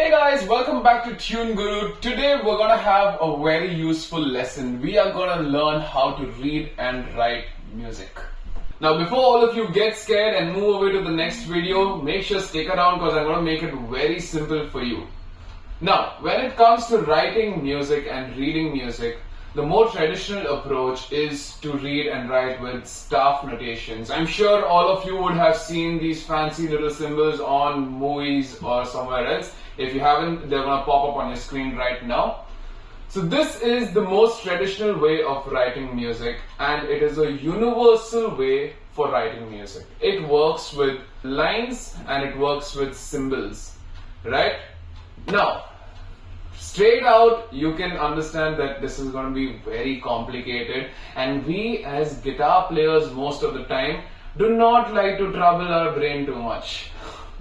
Hey guys, welcome back to Tune Guru. Today we're gonna have a very useful lesson. We are gonna learn how to read and write music. Now before all of you get scared and move away to the next video, make sure stick around because I'm gonna make it very simple for you. Now, when it comes to writing music and reading music, the more traditional approach is to read and write with staff notations. I'm sure all of you would have seen these fancy little symbols on movies or somewhere else. If you haven't, they're going to pop up on your screen right now. So this is the most traditional way of writing music, and it is a universal way for writing music. It works with lines and it works with symbols, right? Now, straight out, you can understand that this is going to be very complicated, and we as guitar players most of the time do not like to trouble our brain too much.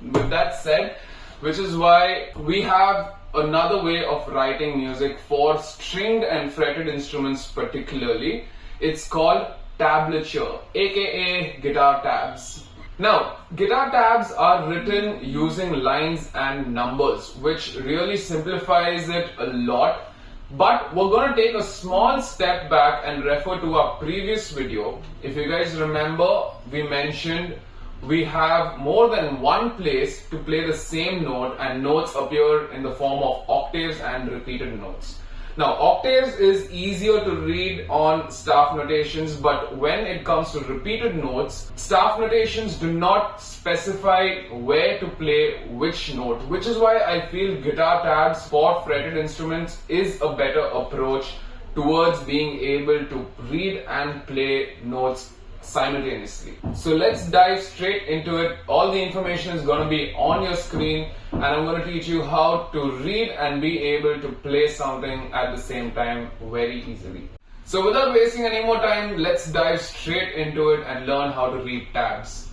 With that said, which is why we have another way of writing music for stringed and fretted instruments particularly. It's called tablature, aka guitar tabs. Now, guitar tabs are written using lines and numbers, which really simplifies it a lot. But we're going to take a small step back and refer to our previous video. If you guys remember, we mentioned we have more than one place to play the same note, and notes appear in the form of octaves and repeated notes. Now, octaves is easier to read on staff notations, but when it comes to repeated notes, staff notations do not specify where to play which note, which is why I feel guitar tabs for fretted instruments is a better approach towards being able to read and play notes simultaneously. So let's dive straight into it. All the information is going to be on your screen, and I'm going to teach you how to read and be able to play something at the same time very easily. So without wasting any more time, let's dive straight into it and learn how to read tabs.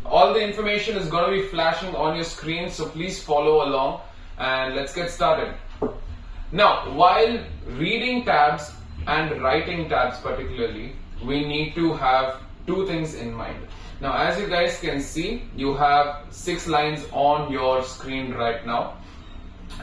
All the information is going to be flashing on your screen, so please follow along and let's get started. Now, while reading tabs and writing tabs particularly, we need to have two things in mind. Now, as you guys can see, you have 6 lines on your screen right now,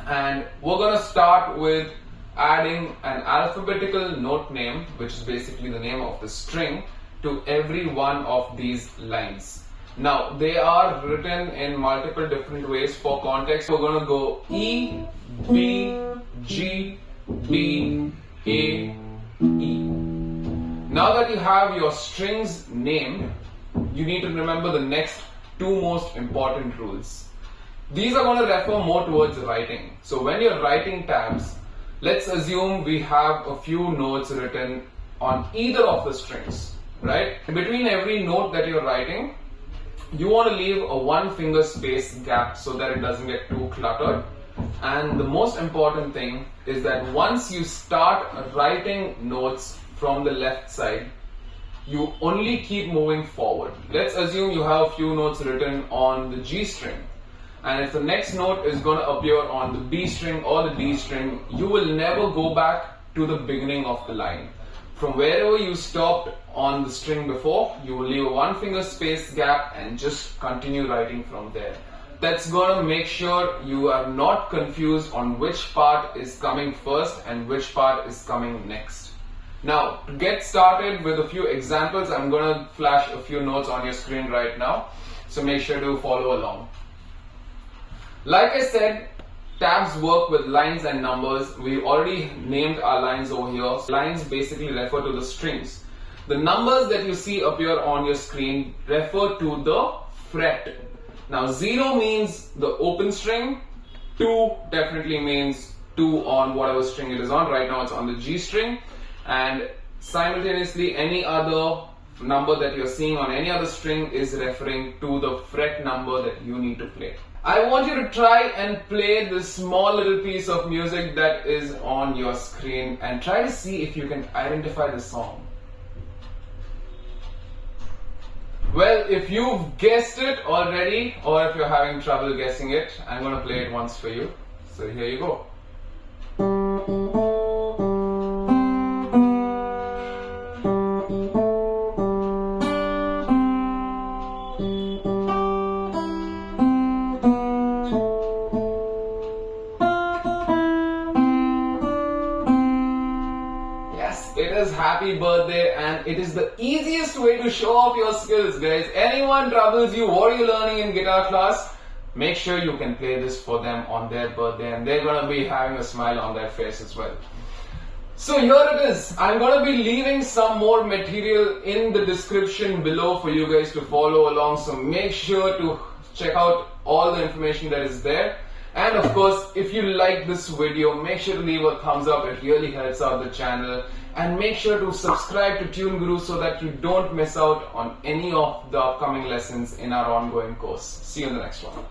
and we're going to start with adding an alphabetical note name, which is basically the name of the string, to every one of these lines. Now, they are written in multiple different ways. For context, we're going to go E, B, G, B, A, E. Now that you have your strings named, you need to remember the next 2 most important rules. These are going to refer more towards writing. So when you're writing tabs, let's assume we have a few notes written on either of the strings, right? Between every note that you're writing, you want to leave a 1 finger space gap so that it doesn't get too cluttered. And the most important thing is that once you start writing notes from the left side, you only keep moving forward. Let's assume you have a few notes written on the G string, and if the next note is going to appear on the B string or the D string, you will never go back to the beginning of the line. From wherever you stopped on the string before, you will leave a 1 finger space gap and just continue writing from there. That's going to make sure you are not confused on which part is coming first and which part is coming next. Now, to get started with a few examples, I'm going to flash a few notes on your screen right now, so make sure to follow along. Like I said, tabs work with lines and numbers. We already named our lines over here. Lines basically refer to the strings. The numbers that you see appear on your screen refer to the fret. Now, 0 means the open string, 2 definitely means 2 on whatever string it is on. Right now it's on the G string. And simultaneously, any other number that you're seeing on any other string is referring to the fret number that you need to play. I want you to try and play this small little piece of music that is on your screen and try to see if you can identify the song. Well, if you've guessed it already, or if you're having trouble guessing it, I'm going to play it once for you. So here you go. his happy birthday, and it is the easiest way to show off your skills, guys. Anyone troubles you, what are you learning in guitar class? Make sure you can play this for them on their birthday, and they're gonna be having a smile on their face as well. So here it is. I'm going to be leaving some more material in the description below for you guys to follow along. So make sure to check out all the information that is there. And of course, if you like this video, make sure to leave a thumbs up. It really helps out the channel. And make sure to subscribe to Tune Guru so that you don't miss out on any of the upcoming lessons in our ongoing course. See you in the next one.